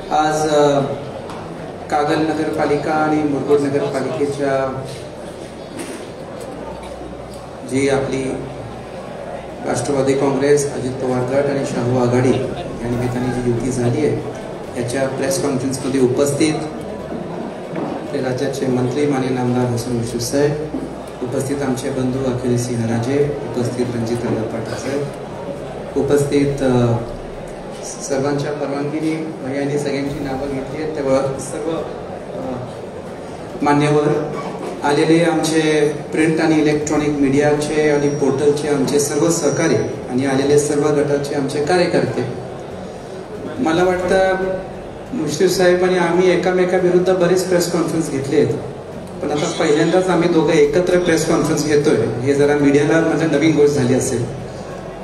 आज कागल नगरपालिका आणि मुरगुड नगरपालिकेच्या जी आपली राष्ट्रवादी काँग्रेस, अजित पवार गट आणि शाहू आघाडी या निमित्ताने जी युती झाली आहे याच्या प्रेस कॉन्फरन्समध्ये उपस्थित ते राज्याचे मंत्री माननीय आमदार हसन मुश्रीफ साहेब, उपस्थित आमचे बंधू अखिल सिंह राजे, उपस्थित रणजित पाटील साहेब, उपस्थित सर्वांच्या परवानगीने भैयाने सगळ्यांची नावं घेतली आहेत तेव्हा सर्व मान्यवर आलेले आमचे प्रिंट आणि इलेक्ट्रॉनिक मीडियाचे आणि पोर्टलचे आमचे सर्व सहकारी आणि आलेले सर्व गटाचे आमचे कार्यकर्ते, मला वाटतं मुश्रीफ साहेब आणि आम्ही एकामेकाविरुद्ध बरेच प्रेस कॉन्फरन्स घेतले आहेत, पण आता पहिल्यांदाच आम्ही दोघं एकत्र प्रेस कॉन्फरन्स घेतोय. हे जरा मीडियाला म्हणजे नवीन गोष्ट झाली असेल,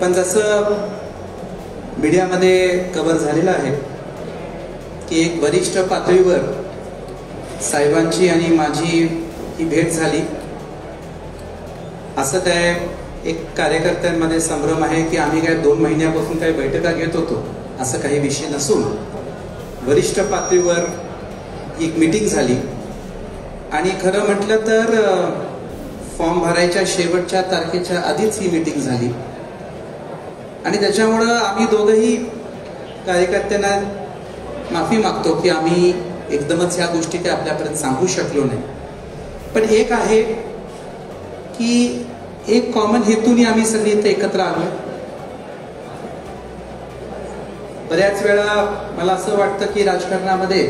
पण जसं मीडियामध्ये कव्हर झालेलं आहे की एक वरिष्ठ पातळीवर साहेबांची आणि माझी ही भेट झाली, असं काय एक कार्यकर्त्यांमध्ये संभ्रम आहे की आम्ही काय 2 महिन्यापासून काही बैठका घेत होतो, असं काही विषय नसून वरिष्ठ पातळीवर एक मीटिंग झाली आणि खरं म्हटलं तर फॉर्म भरायच्या शेवटच्या तारखेच्या आधीच ही मीटिंग झाली आणि त्याच्यामुळं आम्ही दोघंही कार्यकर्त्यांना माफी मागतो की आम्ही एकदमच ह्या गोष्टी काही आपल्यापर्यंत सांगू शकलो नाही. पण एक आहे की एक कॉमन हेतूने आम्ही सगळे इथे एकत्र आलो. बऱ्याच वेळा मला असं वाटतं की राजकारणामध्ये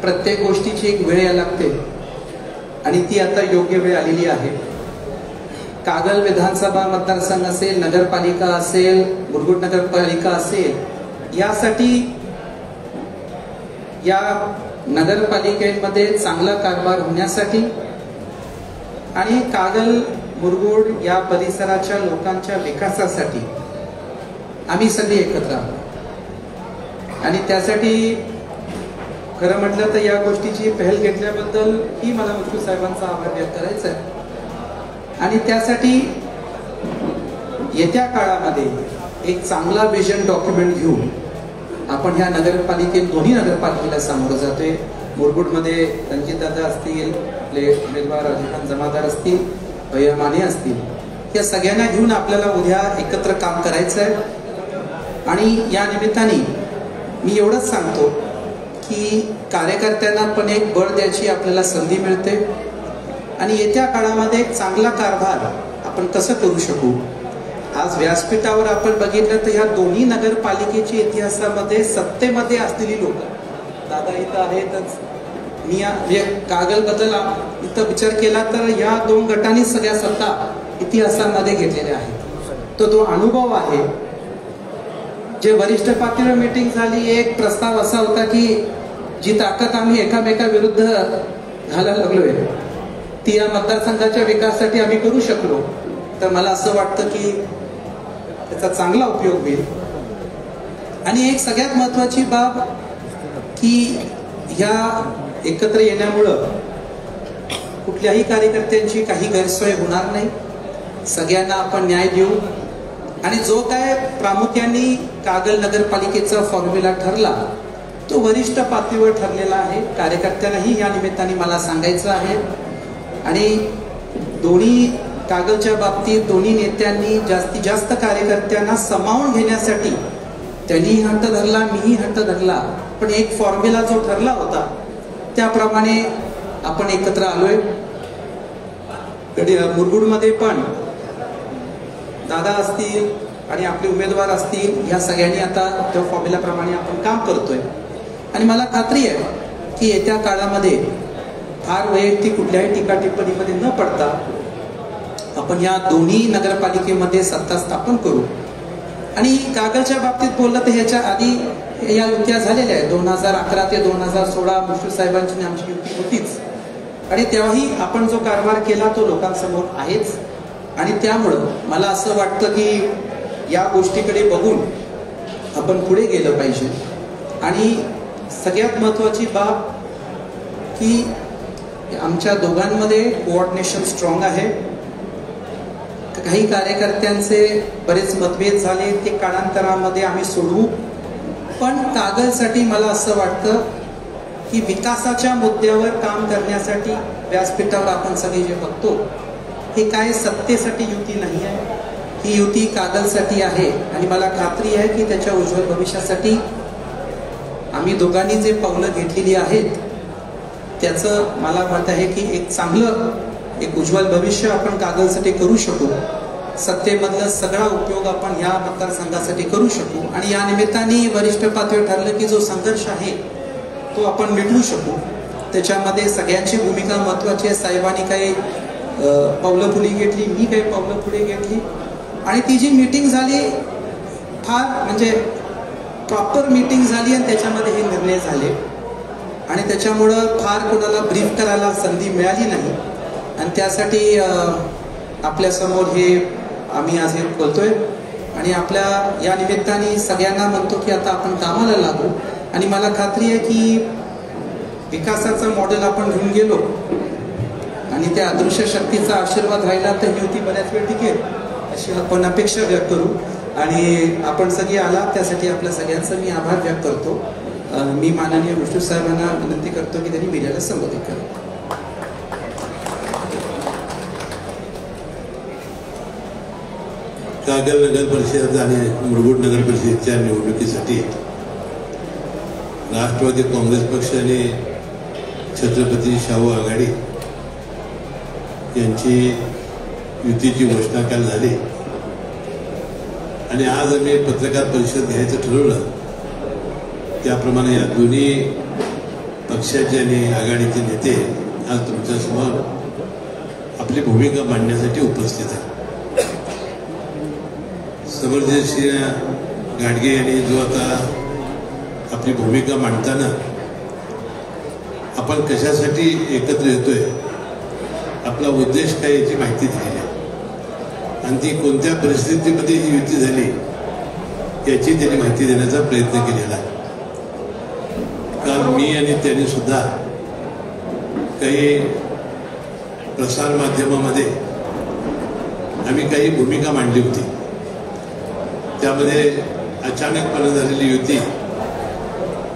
प्रत्येक गोष्टीची एक वेळ यायला लागते आणि ती आता योग्य वेळ आलेली आहे. कागल विधानसभा मतदारसंघ असेल, नगरपालिका असेल, मुरगुड नगरपालिका असेल, यासाठी या नगरपालिकेमध्ये चांगला कारभार होण्यासाठी आणि कागल मुरगुड या परिसराच्या लोकांच्या विकासासाठी आम्ही सगळे एकत्र आहोत आणि त्यासाठी खरं म्हटलं तर या गोष्टीची पहल घेतल्याबद्दल ही मला मुश्रीफ साहेबांचा आभार व्यक्त करायचा आहे आणि त्यासाठी येत्या काळामध्ये एक चांगला विजन डॉक्युमेंट घेऊन आपण ह्या नगरपालिकेत दोन्ही नगरपालिकेला सामोरं जातोय. मुरगुडमध्ये रणजितदादा असतील, आपले उमेदवार राजखान जमादार असतील, भैया माने असतील, या सगळ्यांना घेऊन आपल्याला उद्या एकत्र काम करायचं आहे आणि या निमित्ताने मी एवढंच सांगतो की कार्यकर्त्यांना पण एक बळ द्यायची आपल्याला संधी मिळते आणि येत्या काळामध्ये एक चांगला कारभार आपण कसं करू शकू. आज व्यासपीठावर आपण बघितलं तर ह्या दोन्ही नगरपालिकेच्या इतिहासामध्ये सत्तेमध्ये असलेली लोक, दादा इथं आहेतच, मी कागल बद्दल इथं विचार केला तर या 2 गटांनी सगळ्या सत्ता इतिहासामध्ये घेतलेल्या आहेत. तो अनुभव आहे. जे वरिष्ठ पातळीवर मीटिंग झाली, एक प्रस्ताव असा होता की जी ताकद आम्ही एकामेकाविरुद्ध घालायला लागलोय ती या मतदारसंघाच्या विकासासाठी आम्ही करू शकलो, तर मला असं वाटतं की त्याचा चांगला उपयोग होईल. आणि एक सगळ्यात महत्वाची बाब की ह्या एकत्र येण्यामुळं कुठल्याही कार्यकर्त्यांची काही गैरसोय होणार नाही. सगळ्यांना आपण न्याय देऊ आणि जो काय प्रामुख्याने कागल नगरपालिकेचा फॉर्म्युला ठरला तो वरिष्ठ पातळीवर ठरलेला आहे. कार्यकर्त्यांनाही या निमित्ताने मला सांगायचं आहे आणि दोन्ही कागलच्या बाबतीत दोन्ही नेत्यांनी जास्तीत जास्त कार्यकर्त्यांना सामावून घेण्यासाठी त्यांनीही हट्ट धरला, मीही हट्ट धरला, पण एक फॉर्म्युला जो ठरला होता त्याप्रमाणे आपण एकत्र आलोय. मुरगुडमध्ये पण दादा असतील आणि आपले उमेदवार असतील, या सगळ्यांनी आता त्या फॉर्म्युलाप्रमाणे आपण काम करतोय आणि मला खात्री आहे की येत्या काळामध्ये फार वैयक्तिक कुठल्याही टीका टिप्पणीमध्ये न पडता आपण या दोन्ही नगरपालिकेमध्ये सत्ता स्थापन करू. आणि कागलच्या बाबतीत बोललं तर ह्याच्या आधी या युत्या झालेल्या आहेत. 2011 ते 2016 मुश्रीफ साहेबांची आमची युती होतीच आणि तेव्हाही आपण जो कारभार केला तो लोकांसमोर आहेच आणि त्यामुळं मला असं वाटतं की या गोष्टीकडे बघून आपण पुढे गेलं पाहिजे. आणि सगळ्यात महत्वाची बाब की आमच्या दोघांमध्ये कोऑर्डिनेशन स्ट्रॉंग आहे. काही कार्यकर्त्यांचे बरेच मतभेद झाले, ते काळांतरामध्ये आम्ही सोडवू पण कागलसाठी मला असं वाटतं की विकासाच्या मुद्द्यावर काम करण्यासाठी व्यासपीठावर आपण सगळे जे बघतो हे काय सत्तेसाठी युती नाही आहे, ही युती कागलसाठी आहे. आणि मला खात्री आहे की त्याच्या उज्ज्वल भविष्यासाठी आम्ही दोघांनी जे पावलं घेतलेली आहेत त्याचं मला मत आहे की एक चांगलं एक उज्ज्वल भविष्य आपण कागलसाठी करू शकू. सत्तेमधला सगळा उपयोग आपण ह्या मतदारसंघासाठी करू शकू आणि या निमित्ताने वरिष्ठ पातळीवर ठरलं की जो संघर्ष आहे तो आपण मिटवू शकू. त्याच्यामध्ये सगळ्यांची भूमिका महत्वाची आहे. साहेबांनी काही पावलं पुढे घेतली, मी काही पावलं पुढे घेतली आणि ती जी मीटिंग झाली फार म्हणजे प्रॉपर मीटिंग झाली आणि त्याच्यामध्ये हे निर्णय झाले आणि त्याच्यामुळं फार कोणाला ब्रीफ करायला संधी मिळाली नाही आणि त्यासाठी आपल्यासमोर हे आम्ही आज हे बोलतोय आणि आपल्या या निमित्ताने सगळ्यांना म्हणतो की आता आपण कामाला लागू. आणि मला खात्री आहे की विकासाचं मॉडेल आपण घेऊन गेलो आणि त्या अदृश्य शक्तीचा आशीर्वाद राहिला तर ही युती बऱ्याच वेळ टिकेल अशी आपण अपेक्षा व्यक्त करू. आणि आपण सगळे आला त्यासाठी आपल्या सगळ्यांचा मी आभार व्यक्त करतो. मी माननीय विष्णू साहेबांना विनंती करतो की त्यांनी मीडियाला संबोधित करावं. कागल नगर परिषद आणि मुरगुड नगर परिषदेच्या निवडणुकीसाठी राष्ट्रवादी काँग्रेस पक्ष आणि छत्रपती शाहू आघाडी यांची युतीची घोषणा काल झाली आणि आज आम्ही पत्रकार परिषद घ्यायचं ठरवलं. त्याप्रमाणे या दोन्ही पक्षाचे आणि आघाडीचे नेते आज तुमच्यासमोर आपली भूमिका मांडण्यासाठी उपस्थित आहेत. समरजितसिंह घाटगे यांनी जो आता आपली भूमिका मांडताना आपण कशासाठी एकत्र येतोय, आपला उद्देश काय याची माहिती दिलेली आहे आणि ती कोणत्या परिस्थितीमध्ये ही युती झाली याची त्यांनी माहिती देण्याचा प्रयत्न केलेला आहे. काल मी आणि त्यांनी सुद्धा काही प्रसार माध्यमामध्ये आम्ही काही भूमिका मांडली होती. त्यामध्ये अचानकपणे झालेली युती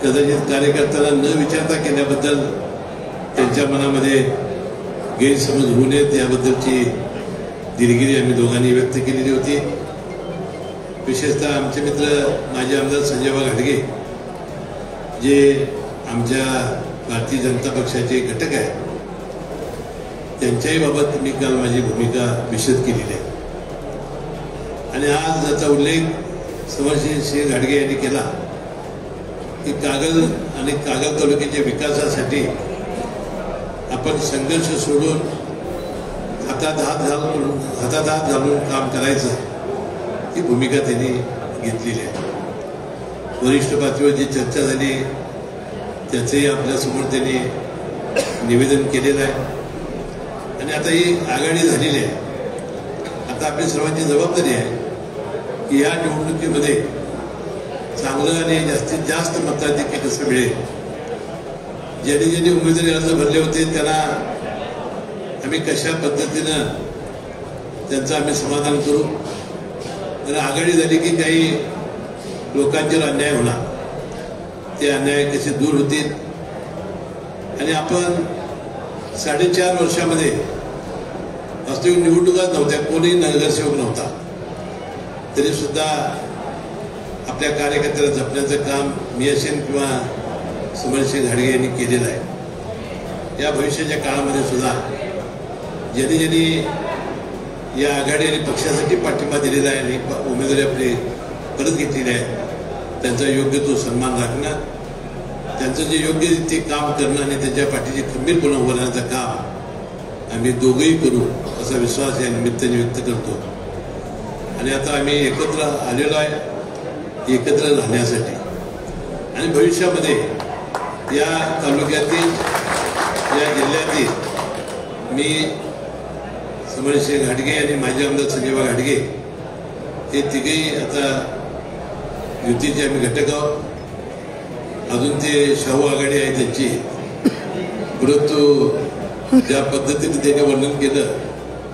कदाचित कार्यकर्त्यांना न विचारता केल्याबद्दल त्यांच्या मनामध्ये गैरसमज होऊ नयेत याबद्दलची दिलगिरी आम्ही दोघांनी व्यक्त केलेली होती. विशेषतः आमचे मित्र माजी आमदार संजयभाऊ घाटगे जे आमच्या भारतीय जनता पक्षाचे घटक आहेत त्यांच्याही बाबत मी काल माझी भूमिका विशद केलेली आहे. आणि आज याचा उल्लेख समरजितसिंह घाटगे यांनी केला की कागल आणि कागल तालुक्याच्या विकासासाठी आपण संघर्ष सोडून हातात हात घालून काम करायचं ही भूमिका त्यांनी घेतलेली आहे. वरिष्ठ पातळीवर जी चर्चा झाली त्याचंही आपल्यासमोर त्यांनी निवेदन केलेलं आहे आणि आता ही आघाडी झालेली आहे. आता आपली सर्वांची जबाबदारी आहे की या निवडणुकीमध्ये चांगलं आणि जास्तीत जास्त मताधिक्य कसं मिळेल. ज्यांनी ज्यांनी उमेदवारी अर्ज भरले होते त्यांना आम्ही कशा पद्धतीनं त्यांचं आम्ही समाधान करू. जर आघाडी झाली की काही लोकांच्यावर अन्याय होणार, ते अन्याय कसे दूर होतील. आणि आपण 4.5 वर्षामध्ये वास्तविक निवडणुकाच नव्हत्या, कोणीही नगरसेवक नव्हता, तरी सुद्धा आपल्या कार्यकर्त्याला जपण्याचं काम मी असेल किंवा समरजितसिंह घाटगे यांनी केलेलं आहे. या भविष्याच्या काळामध्ये सुद्धा ज्यांनी ज्यांनी या आघाडी आणि पक्षासाठी पाठिंबा दिलेला आहे आणि उमेदवारी आपली परत घेतलेली आहे त्यांचा योग्य तो सन्मान राखणं, त्यांचं जे योग्य ते काम करणं आणि त्यांच्या पाठीची खंबीरपणे उभं राहण्याचं काम आम्ही दोघंही करू असा विश्वास या निमित्ताने व्यक्त करतो. आणि आता आम्ही एकत्र आलेलो आहे एकत्र राहण्यासाठी आणि भविष्यामध्ये या तालुक्यातील या जिल्ह्यातील मी समरजितसिंह घाटगे आणि माजी आमदार संजयभाऊ घाटगे हे तिघेही आता युतीचे आम्ही घटक आहोत. अजून ते शाहू आघाडी आहे त्यांची, परंतु ज्या पद्धतीने त्याने वर्णन केलं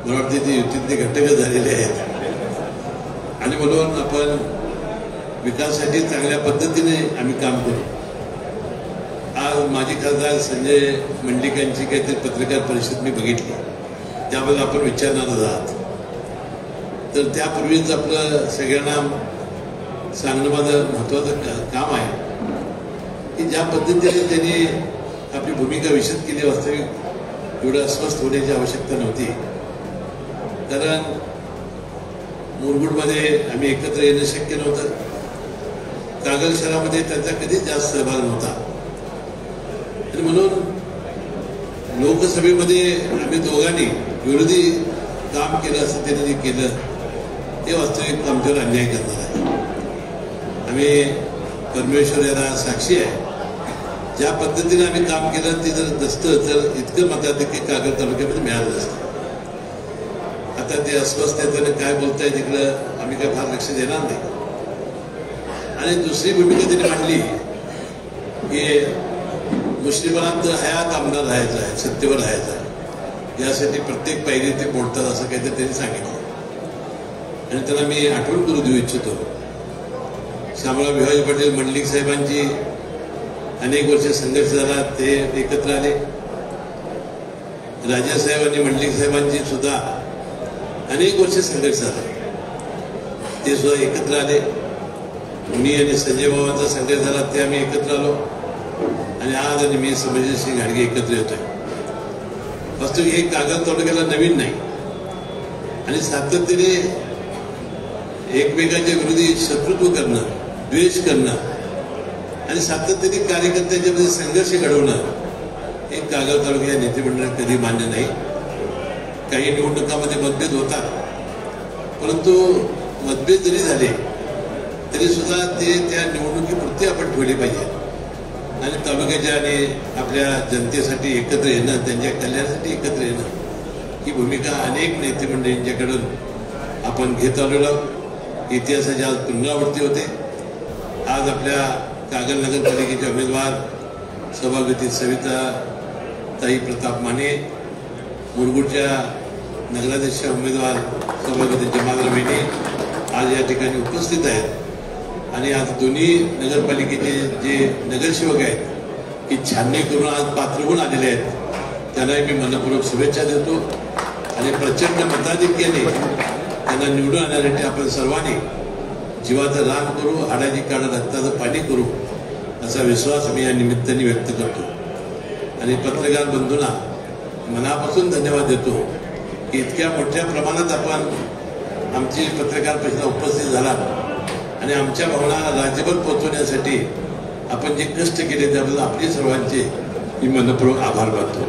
मला वाटते ते युतीतले घटकच झालेले आहेत. आणि म्हणून आपण विकासासाठी चांगल्या पद्धतीने आम्ही काम करू. आज माजी खासदार संजय मंडलिक यांची काहीतरी पत्रकार परिषद मी बघितली, त्याबद्दल आपण विचारणार आहात. तर त्यापूर्वीच आपलं सगळ्यांना सांगणं माझं महत्त्वाचं काम आहे की ज्या पद्धतीने त्यांनी आपली भूमिका विशद केली, वास्तविक एवढं अस्वस्थ होण्याची आवश्यकता नव्हती. कारण मुरगुडमध्ये आम्ही एकत्र येणं शक्य नव्हतं. कागल शहरामध्ये त्यांचा कधीच जास्त सहभाग नव्हता आणि म्हणून लोकसभेमध्ये आम्ही दोघांनी विरोधी काम केलं असं त्यांनी जे केलं ते वास्तविक आमच्यावर अन्याय करणार आहे. आम्ही परमेश्वर याला साक्षी आहे. ज्या पद्धतीने आम्ही काम केलं ते जर नसतं तर इतकं मताधिक्य कागल तालुक्यामध्ये मिळालं नसतं. आता ते अस्वस्थ त्याने काय बोलताय तिकडं आम्ही काय फार लक्ष देणार नाही. आणि दुसरी भूमिका त्यांनी मांडली की मुस्लिमांत हयात आमदार राहायचं आहे, सत्तेवर राहायचं आहे, यासाठी प्रत्येक पायरी ते बोलतात असं काहीतरी त्यांनी सांगितलं. आणि त्यांना मी आठवण करू देऊ इच्छितो, शामराव भिवाजी पाटील मंडलिक साहेबांची अनेक वर्ष संघर्ष झाला, ते एकत्र आले. राजासाहेब आणि मंडलिक साहेबांची सुद्धा अनेक वर्ष संघर्ष झाला, ते सुद्धा एकत्र आले. मी आणि संजय बाबांचा संघर्ष झाला, ते आम्ही एकत्र आलो. आणि आज आणि मी संजयसिंह घाडगे एकत्र येतोय. वास्तविक हे कागल तालुक्याला नवीन नाही आणि सातत्याने एकमेकांच्या विरोधी शत्रुत्व करणं, द्वेष करणं आणि सातत्याने कार्यकर्त्यांच्यामध्ये संघर्ष घडवणं हे कागल तालुक्याच्या नेतेमंडळात कधी मान्य नाही. काही निवडणुकांमध्ये मतभेद होतात, परंतु मतभेद जरी झाले तरी सुद्धा ते त्या निवडणुकीपुरते आपण ठेवले पाहिजे आणि तालुक्याच्या आणि आपल्या जनतेसाठी एकत्र येणं, त्यांच्या कल्याणासाठी एकत्र येणं ही भूमिका अनेक नेतेमंडळींच्याकडून आपण घेत आलेलो. इतिहासाची आज पुनरावृत्ती होते. आज आपल्या कागल नगरपालिकेचे उमेदवार सभागती सविता ताई प्रताप माने, मुरगुडच्या नगराध्यक्ष उमेदवार सभागती जमादार मेने आज या ठिकाणी उपस्थित आहेत. आणि आज दोन्ही नगरपालिकेचे जे नगरसेवक आहेत की छाननी करून आज पात्र होऊन आलेले आहेत, त्यांनाही मी मनपूर्वक शुभेच्छा देतो. आणि प्रचंड मताधिक्याने त्यांना निवडून आणण्यासाठी आपण सर्वांनी जीवाचं रान करू, हाडाची काढ रक्ताचं पाणी करू असा विश्वास मी या निमित्ताने व्यक्त करतो. आणि पत्रकार बंधूंना मनापासून धन्यवाद देतो की इतक्या मोठ्या प्रमाणात आपण आमची पत्रकार परिषदेला उपस्थित झाला आणि आमच्या भावना राज्यभर पोहोचवण्यासाठी आपण जे कष्ट केले त्याबद्दल आपले सर्वांचे मी मनपूर्वक आभार मानतो.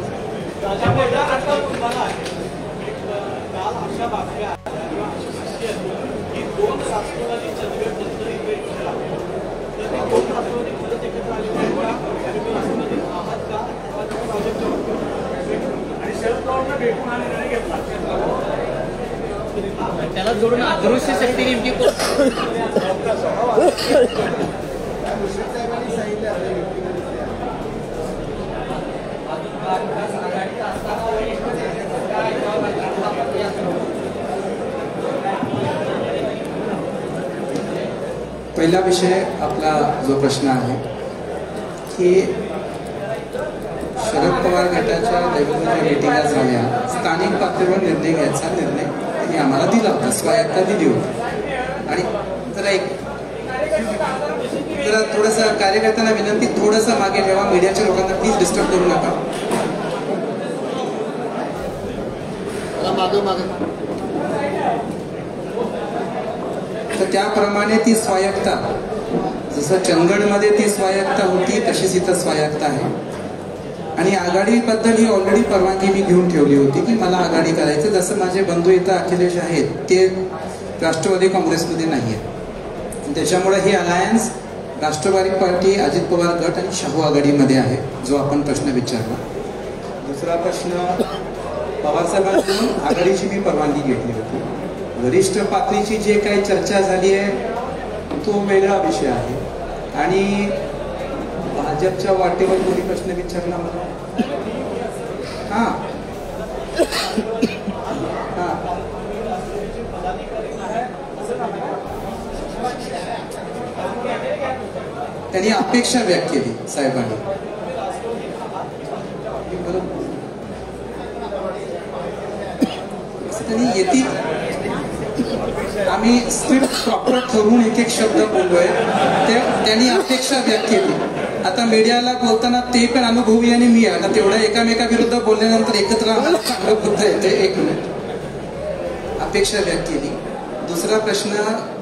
त्याला जोडून अदृश्य शक्ती नेमकी पहिला विषय आपला जो प्रश्न आहे की शरद पवार गटाच्या दैवतच्या मीटिंगा झाल्या, स्थानिक पातळीवर निर्णय घ्यायचा निर्णय त्यांनी आम्हाला दिला होता, स्वायत्ता दिली होती. आणि जरा थोडंसं कार्यकर्त्यांना विनंती, थोडंसं मागे ठेवा, मीडियाच्या लोकांना प्लीज डिस्टर्ब करू नका. तर त्याप्रमाणे ती स्वायत्ता, जसं चंदगडमध्ये ती स्वायत्ता होती तशीच इथं स्वायत्ता आहे. आणि आघाडीबद्दल ही ऑलरेडी परवानगी मी घेऊन ठेवली होती की मला आघाडी करायचं. जसं माझे बंधू इथं अखिलेश आहेत ते राष्ट्रवादी काँग्रेसमध्ये नाही आहेत, त्याच्यामुळे ही अलायन्स राष्ट्रवादी पार्टी, अजित पवार गट आणि शाहू आघाडीमध्ये आहे, जो आपण प्रश्न विचारला. दुसरा प्रश्न, पवारसाहेबांकडून आघाडीची मी परवानगी घेतली होती. वरिष्ठ पातळीची जे काही चर्चा झाली आहे तो वेगळा विषय आहे. आणि भाजपच्या वाटेवर कोणी प्रश्न विचारला मला, हां हां त्यांनी अपेक्षा व्यक्त केली साहेबांनी. त्यांनी येतील, आम्ही स्क्रिप्ट प्रॉपर ठरवून एक एक शब्द बोललोय, त्यांनी अपेक्षा व्यक्त केली. आता मीडियाला बोलताना ते पण अनुभवी आणि मी आता तेवढ्या एकामेकाविरुद्ध बोलल्यानंतर एकत्र आम्हाला चांगलं बुद्ध येते. एक मिनिट, अपेक्षा व्यक्त केली. दुसरा प्रश्न,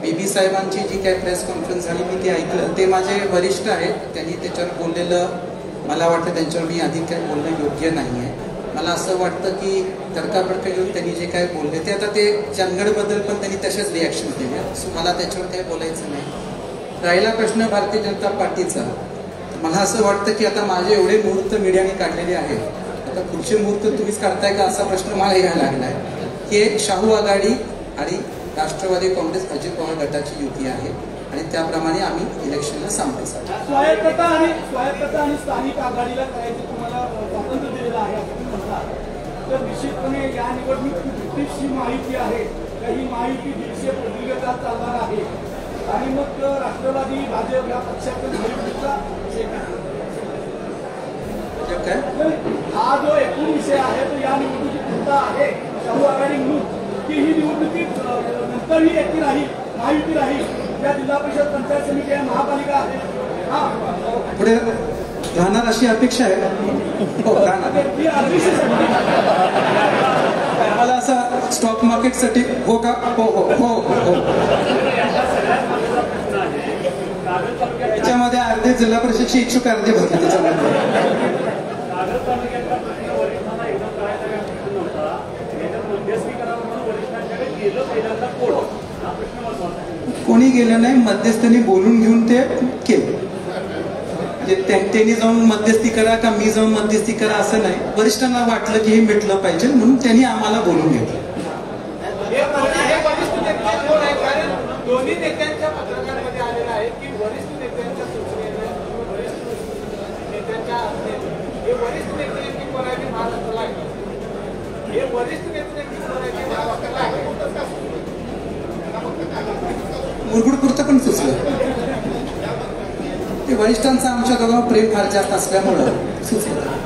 बीबी साहेबांची जी काही प्रेस कॉन्फरन्स झाली मी ते ऐकलं, ते माझे वरिष्ठ आहेत, त्यांनी त्याच्यावर बोललेलं मला वाटतं त्यांच्यावर मी अधिक काही बोलणं योग्य नाही आहे. मला असं वाटतं की तर्काबडक घेऊन त्यांनी जे काय बोलले ते आता ते चंदगडबद्दल पण त्यांनी तशाच रिॲक्शन दिल्या, सो मला त्याच्यावर काही बोलायचं नाही. राहिला प्रश्न भारतीय जनता पार्टीचा, मला असं वाटतं की आता माझे एवढे मुहूर्त मीडियाने काढलेले आहेत, आता पुढचे मुहूर्त तुम्हीच काढताय का असा प्रश्न मला यायला लागलाय. की शाहू आघाडी आणि राष्ट्रवादी काँग्रेस अजित पवार गटाची युती आहे आणि त्याप्रमाणे आम्ही इलेक्शनला सामोरे जातो. स्वायत्तता आणि स्थानिक आघाडीला करायचं तुम्हाला स्वातंत्र्य दिलेलं आहे असं तुम्ही म्हणता, तर निश्चितपणे या निवडणुकीची जी माहिती आहे ही माहिती 150 प्रदीर्घकाळ चालणार आहे आणि मग राष्ट्रवादी भाजप या पक्षाच्या महायुतीचा काय हा जो एकूण विषय आहे तो या निवडणुकीत मुद्दा आहे शाहू आघाडी म्हणून की ही निवडणुकीत नंतर ही एकटी राहील, महायुती राहील, या जिल्हा परिषद पंचायत समिती आहे, महापालिका आहे, पुढे राहणार अशी अपेक्षा आहे. हो राहणार. मला असं स्टॉक मार्केटसाठी हो का? हो हो हो हो. त्याच्यामध्ये अर्धे जिल्हा परिषदची इच्छुक अर्धे भरले त्याच्यामध्ये. कोणी गेलं नाही, मध्यस्थांनी बोलून घेऊन ते केलं. त्यांनी जाऊन मध्यस्थी करा का मी जाऊन मध्यस्थी करा असं नाही, वरिष्ठांना वाटलं की हे मिटलं पाहिजे म्हणून त्यांनी आम्हाला बोलून घेतलं. दोन्ही नेत्यांच्या पत्रकारांमध्ये आलेलं आहे की वरिष्ठ नेत्यांच्या सूचनेने नेत्यांच्या हे वरिष्ठ नेते नेमकी कोणाची महाराष्ट्राला आहे, हे वरिष्ठ नेते नेमकी कोणाची महाराष्ट्राला आहे, मुरगुड पुरतं पण सुचलं. ते वरिष्ठांचं आमच्या दोघांवर प्रेम फार जास्त असल्यामुळं सुचलं.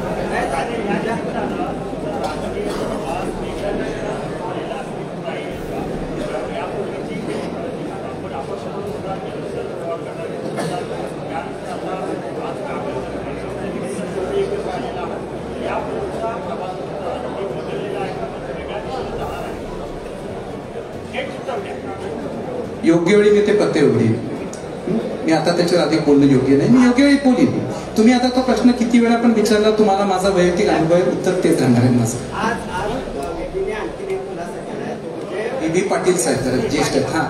योग्य वेळी मी ते पत्ते उघडीन. मी आता त्याच्यावर अधिक बोलणं योग्य नाही, मी योग्य वेळी बोलीन. तुम्ही आता तो प्रश्न किती वेळा पण विचारला, तुम्हाला माझा वैयक्तिक अनुभव उत्तर तेच राहणार आहे माझं. बीबी पाटील साहेब जरा ज्येष्ठ आहेत. हां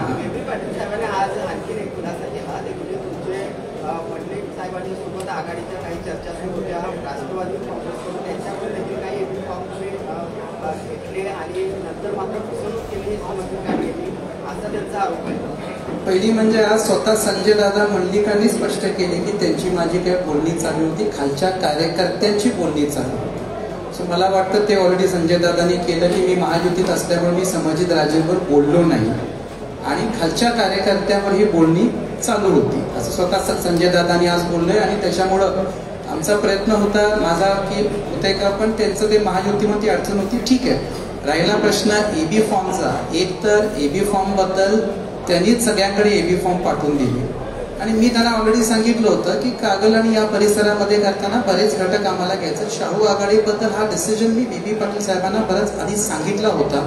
सोबत आघाडीच्या काही चर्चा सुरू होत्या, राष्ट्रवादी काँग्रेसकडून त्यांच्यावर देखील काही घेतले आणि नंतर मात्र फसवणूक केली असा त्यांचा आरोप आहे. पहिली म्हणजे आज स्वतः संजय दादा मंडलिकांनी स्पष्ट केले की त्यांची माझी काही बोलणी चालू होती, खालच्या कार्यकर्त्यांची बोलणी चालू होती. सो मला वाटतं ते ऑलरेडी संजय दादांनी केलं की मी महायुतीत असल्यामुळे मी संभाजी राजेंवर बोललो नाही आणि खालच्या कार्यकर्त्यांवर ही बोलणी चालू होती असं स्वतः संजय दादांनी आज बोललंय. आणि त्याच्यामुळं आमचा प्रयत्न होता माझा की होते का, पण त्यांचं ते महायुतीमध्ये अडचण होती. ठीक आहे. राहिला प्रश्न एबी फॉर्मचा, एक तर एबी फॉर्म बद्दल त्यांनीच सगळ्यांकडे एबी फॉर्म पाठवून दिले आणि मी त्यांना ऑलरेडी सांगितलं होतं की कागल आणि या परिसरामध्ये करताना बरेच घटक आम्हाला घ्यायचं. शाहू आघाडीबद्दल हा डिसिजन मी बीबी पाटील साहेबांना बरंच आधी सांगितला होता,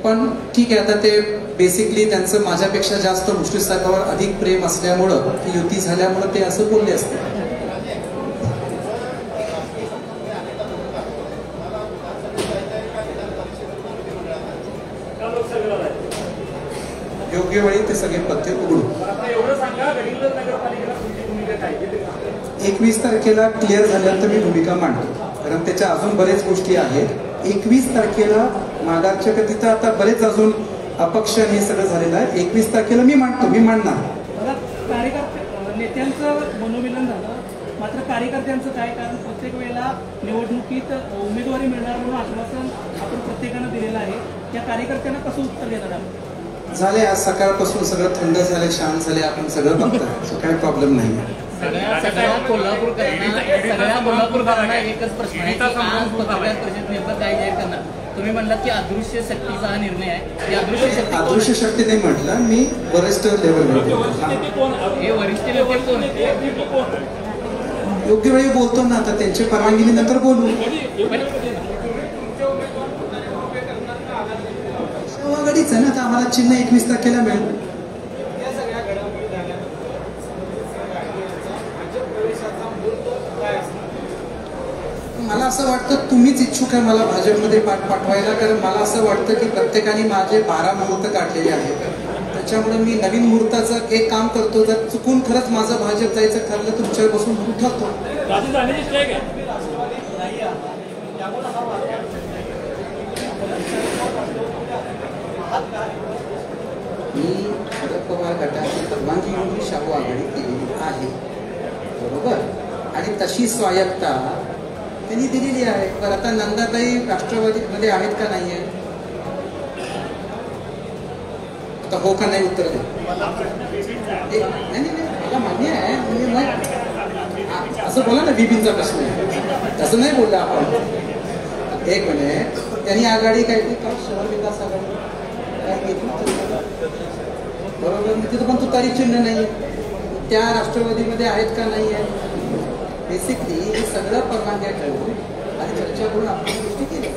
पण ठीक आहे आता ते बेसिकली त्यांचं माझ्यापेक्षा जास्त मुश्रीफ साहेबांवर अधिक प्रेम असल्यामुळं ती युती झाल्यामुळं ते असं बोलले असते. योग्य वेळी ते सगळे पत्ते उघडू. 21 तारखेला क्लिअर झाल्यानंतर मी भूमिका मांडतो, कारण त्याच्या अजून बरेच गोष्टी आहेत. 21 तारखेला माघारच्या तिथं आता बरेच अजून अपक्ष हे सगळं झालेलं आहे. 21 तारखेला मी मांडतो, मी मांडणार. कार्यकर्ते नेत्यांचं मनोमिलन झालं, मात्र कार्यकर्त्यांचं काय, कारण प्रत्येक वेळेला निवडणुकीत उमेदवारी मिळणार म्हणून आश्वासन आपण प्रत्येकानं दिलेलं आहे. त्या कार्यकर्त्यांना कसं उत्तर देणार आहात? झाले आज सकाळपासून सगळं थंड झाले, शांत झाले, आपण सगळं बघताय, सो काही प्रॉब्लेम नाही. सगळ्या कोल्हापूरकरांना एकच प्रश्न आहे की आज पत्रकार परिषद नेमकं काय जाहीर करणार. तुम्ही म्हणलात की अदृश्य शक्तीचा हा निर्णय आहे. ही अदृश्य शक्ती अदृश्य शक्ती नाही म्हटलं मी, वरिष्ठ लेवलवर हे वरिष्ठ नेते कोण योग्य वेळी बोलतो ना, आता त्यांच्या परवानगीनंतर बोलू. आघाडीच आहे ना, तर आम्हाला चिन्ह 21 तारखेला मिळेल. मला असं वाटतं तुम्हीच इच्छुक आहे मला भाजपमध्ये पाठवायला, कारण मला असं वाटतं की प्रत्येकाने माझे 12 मुहूर्त काढलेले आहेत. त्याच्यामुळे मी नवीन मुहूर्ताचं एक काम करतो. जर चुकून खरंच माझं भाजप जायचं ठरलं, तुमच्यावर बसून ठरतो. मी शरद पवार गटाची परवानगी घेऊन शाहू आघाडी केलेली आहे, बरोबर, आणि तशी स्वायत्ता त्यांनी दिलेली आहे. पण आता नंदाताई राष्ट्रवादीमध्ये आहेत का नाही आहे? आता हो का नाही उत्तर दे. नाही मला मान्य आहे, म्हणजे असं बोला ना, बीबींचा प्रश्न आहे, तसं नाही बोलला आपण. एक मिनिट, त्यांनी आघाडी काय ती शहर विकास आघाडी काय केली बरोबर, तिथं पण तुतारी चिन्ह नाही, त्या राष्ट्रवादीमध्ये आहेत का नाही आहे? बेसिकली हे सगळं परवानग्या ठेवून आणि चर्चा करून आपण गोष्टी केल्या.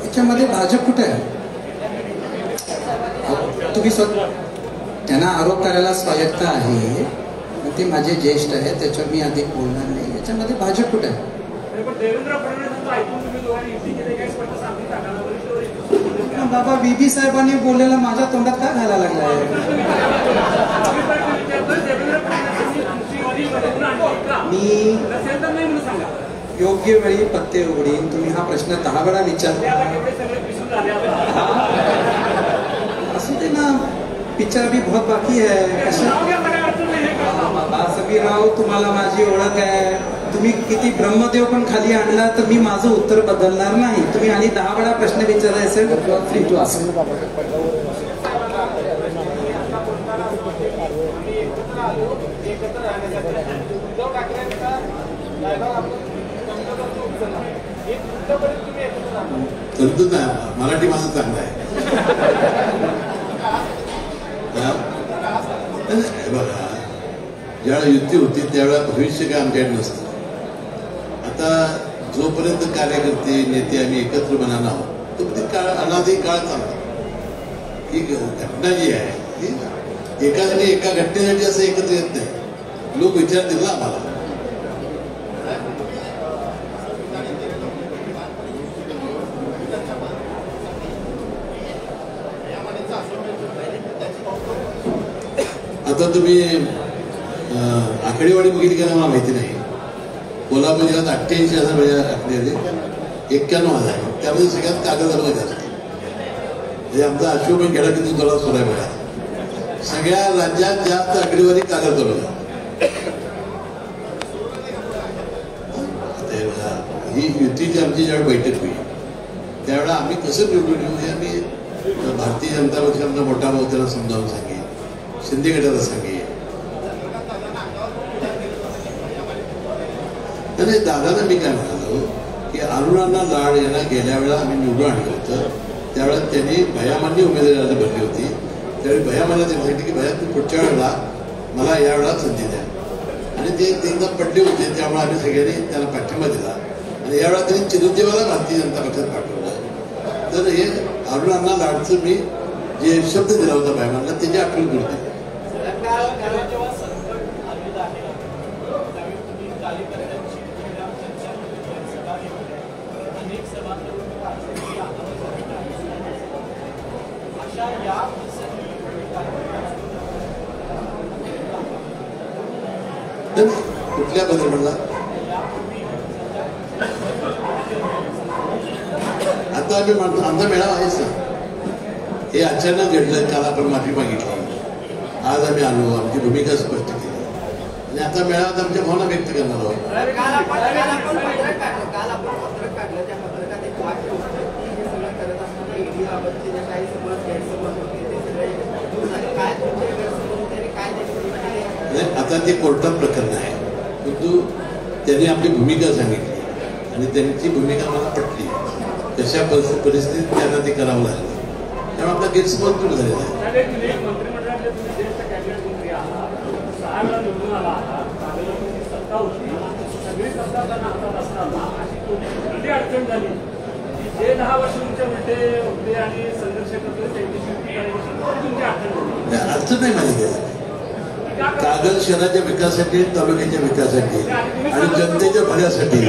याच्यामध्ये भाजप कुठे आहे? तुम्ही त्यांना आरोप करायला स्वायत्ता आहे, ते माझे ज्येष्ठ आहे, त्याच्यावर मी अधिक बोलणार नाही. याच्यामध्ये भाजप कुठे आहे? बाबा बीबी साहेबांनी बोललेला माझ्या तोंडात काय घालायला लागलाय? मी योग्य वेळी पत्ते उघडीन. तुम्ही हा प्रश्न 10 वेळा विचारला असू दे ना, पिक्चर भी बहुत बाकी है. बाबा समीर राव, तुम्हाला माझी ओळख आहे, तुम्ही किती ब्रह्मदेव पण खाली आणला तर मी माझं उत्तर बदलणार नाही. तुम्ही आणि 10 वेळा प्रश्न विचारला असेल, फ्री टू आस्क. तंतु ना, मराठी माझं चांगलं आहे. बघा, ज्यावेळेला युती होती त्यावेळेला भविष्य काय आमच्याकडे नसतं. आता जोपर्यंत कार्यकर्ते नेते आम्ही एकत्र बनाना आहोत तो ते काळ अनादी काळ चालला. ही घटना जी आहे ती एका घटनेसाठी असं एकत्र येत नाही. लोक विचारतील ना आम्हाला. आता तुम्ही आकडेवारी बघितली का मला माहिती नाही. कोल्हापूर जिल्ह्यात 88,000 आकडे आले, 91,000 त्यामध्ये सगळ्यात कागदपत्र जास्त. म्हणजे आमचा अशोक घेडा किती तोला सोडा बघा, सगळ्या राज्यात जास्त आकडेवारी कागदपत्र. ही युतीची आमची ज्यावेळी बैठक होईल त्यावेळेला आम्ही कसं निवडून येऊ हे आम्ही भारतीय जनता पक्षाचा मोठा भाऊ त्याला समजावून सांगेल, शिंदे गटाला सांगेल. आणि दादांना मी काय म्हणालो की अरुणांना लाड यांना गेल्या वेळा आम्ही निवडून आणलं होतं, त्यावेळेला त्यांनी भयामान्य उमेदवारी भरली होती. त्यावेळी भयामाला त्यांनी सांगितलं की भया तू पुढच्या वेळेला मला यावेळेला संधी द्या, आणि ते एकदा पडले होते. त्यामुळे आम्ही सगळ्यांनी त्याला पाठिंबा दिला आणि यावेळेला त्यांनी चिरंजीवाला भारतीय जनता पक्षात पाठवलं. तर हे अरुणांना लाडचं मी जे शब्द दिला होता भयामानला त्याची आठवण करते. कुठल्या बदल म्हणला आम्ही मानतो, आमचा मेळावा आहेच ना. हे अचानक घडलं, काल आपण माफी मागितली, आज आम्ही आलो, आमची भूमिका स्पष्ट केली आणि आता मेळाव्यात आमच्या भावना व्यक्त करणार आहोत. काल आपण पत्रक काढलं, त्या पत्रकात एक वाक्य होतं की हे सगळं करत असताना ईडी बाबतचे जे काही समज गैरसमज होते ते सगळे दूर झाले. काय तुमचे गैरसमज होते आणि काय त्याची आता ते कोर्टात प्रकरण आहे, परंतु त्यांनी आपली भूमिका सांगितली आणि त्यांची भूमिका मला पटली. कशा परिस्थितीत त्यांना ते करावं लागलं, त्यामुळे आपला गैरसमज दूर झालेला आहे. मंत्रिमंडळातले तुम्ही ज्येष्ठ कॅबिनेट मंत्री आहात, 6 वेळा निवडून आला आहात, कागदाला तुमची सत्ता होती, सगळी सत्ता त्यांना हातात असताना अशी कोणती अडचण झाली की जे 10 वर्ष तुमच्या उलटे होते आणि संघर्ष करतो त्यांची शेवटी करायची तुमची अडचण झाली. अडचण नाही माझी काय. कागल शहराच्या विकासासाठी, तालुक्याच्या विकासासाठी आणि जनतेच्या भल्यासाठी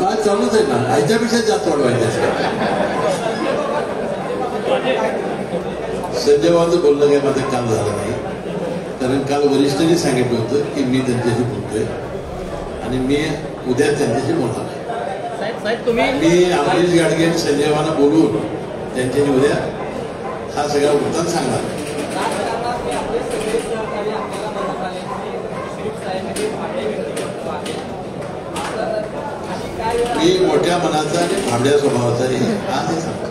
काय चालूच आहे ना. ह्याच्यापेक्षा जास्त वाढवायचं. संजय बाबांचं बोलणं काय माझं काल झालं नाही, कारण काल वरिष्ठांनी सांगितलं होतं की मी त्यांच्याशी बोलतोय आणि मी उद्या त्यांच्याशी बोलणार आहे. मी अमरीश गाडगे आणि संजय बाबांना बोलून त्यांच्याशी उद्या हा सगळा वृत्तांत सांगणार. मी मोठ्या मनाचा आणि भाबड्या स्वभावाचा आहे सांगतो.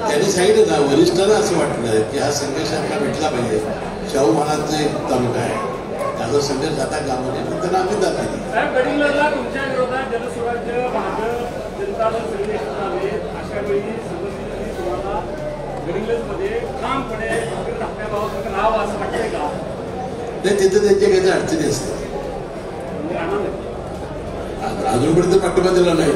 त्यांनी सांगितलं ना, वरिष्ठांना असं वाटलं की हा संघर्ष आता भेटला पाहिजे. शाहू महाराजचा एक तालुका आहे, त्याचा संघर्ष आता गावाने त्यांना आम्ही दाद दिली. गडिंग्लजला तुमच्या विरोधात जनस्वराज्य जनता दल सगळे एकत्र आले, अशा वेळी संघर्षाची तुम्हाला गडिंग्लजमध्ये ठामपणे आपल्या भावाचं राहावं असं वाटतंय का? नाही, तिथं त्यांच्या काही अडचणी असतात. अजूनपर्यंत पाठिंबा दिला नाही.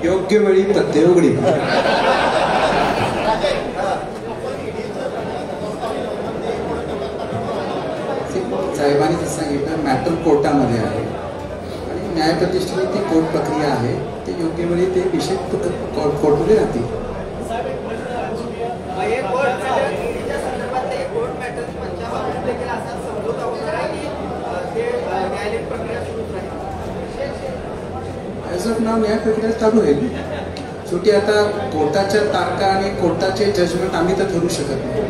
योग्य वेळी प्रत्ययोगडी. साहेबांनी जसं सांगितलं, मॅटर कोर्टामध्ये आहे आणि न्यायप्रतिष्ठेने ती कोर्ट प्रक्रिया आहे. ते योग्य वेळी ते विषय कोर्टमध्ये राहतील. ॲज ऑफ नाव न्याय प्रक्रिया चालू आहे. शेवटी आता कोर्टाच्या तारखा आणि कोर्टाचे जजमेंट आम्ही तर ठरवू शकत नाही.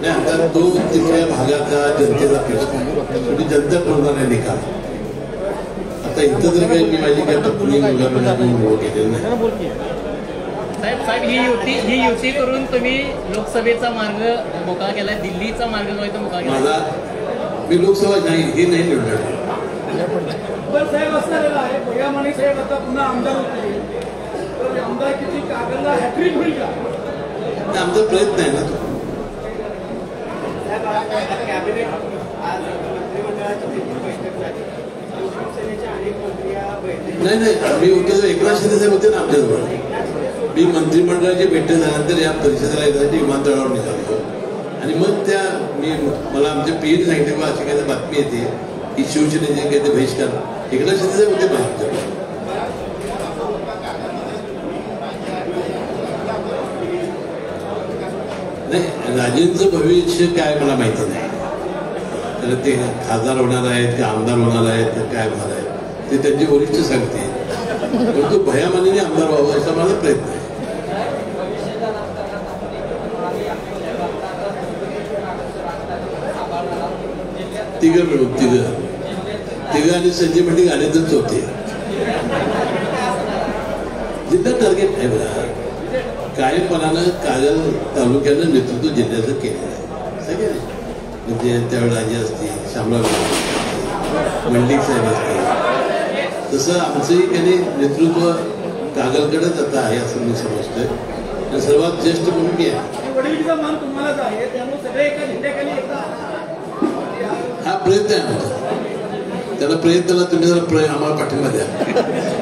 नाही, आता तो तिथल्या भागाचा जनतेचा प्रश्न आहे, शेवटी जनता ठरवणार आहे निकाल. आता इथं जर काही मी माझी काय कुणी मुलांना केलेलं नाही. साहेब ही युती करून तुम्ही लोकसभेचा मार्ग मोकळा केला, दिल्लीचा मार्ग जो आहे तो मोकळा केला. मी लोकसभा नाही हे नाही निवडणार. साहेब असणारेला आहे, भैया माने साहेब आता पुन्हा आमदार होतील, तर आमदारकीची कागदला हॅट्रिक होईल का? आमचा प्रयत्न आहे ना तो. कॅबिनेट आज मंत्रिमंडळाची बैठक झाली, शिवसेनेच्या अनेक मंत्री नाही, मी होते एकनाथ शिंदे साहेब होते ना आमच्याजवळ. मी मंत्रिमंडळाची बैठक झाल्यानंतर या परिषदेला येण्यासाठी विमानतळावर निघालो आणि मग मला आमच्या पीएने सांगितलं अशी काही बातमी येते की शिवसेनेचे काही ते बहिष्कार. एकनाथ शिंदे साहेब होते आमच्याकडे. नाही, राजेंचं भविष्य काय मला माहिती नाही. तर ते खासदार होणार आहेत की आमदार होणार आहेत तर काय होणार आहे ते त्यांचे वरिष्ठ सांगते. परंतु भयामानेने आमदार व्हावं असा माझा प्रयत्न आहे. तिघं मिळून तिघं आणि संजय मंडी गाण्यातच होते. जिथं टार्गेट आहे बघा, कायमपणानं कागल तालुक्यानं नेतृत्व जिल्ह्याचं केलेलं आहे सगळे. म्हणजे त्यावेळेला राजे असतील, शामराव मंडिक साहेब असतील, तसं आमचंही काही नेतृत्व कागलकडेच आता आहे असं मी समजतोय. आणि सर्वात ज्येष्ठ म्हणून मी आहे. वडिलांचा मान तुम्हालाच आहे, त्यामुळे सगळे एका झेंड्याखाली एकदा हा प्रयत्न आहे आमचा. त्याला प्रयत्नाला तुम्ही जरा आम्हाला पाठिंबा द्या.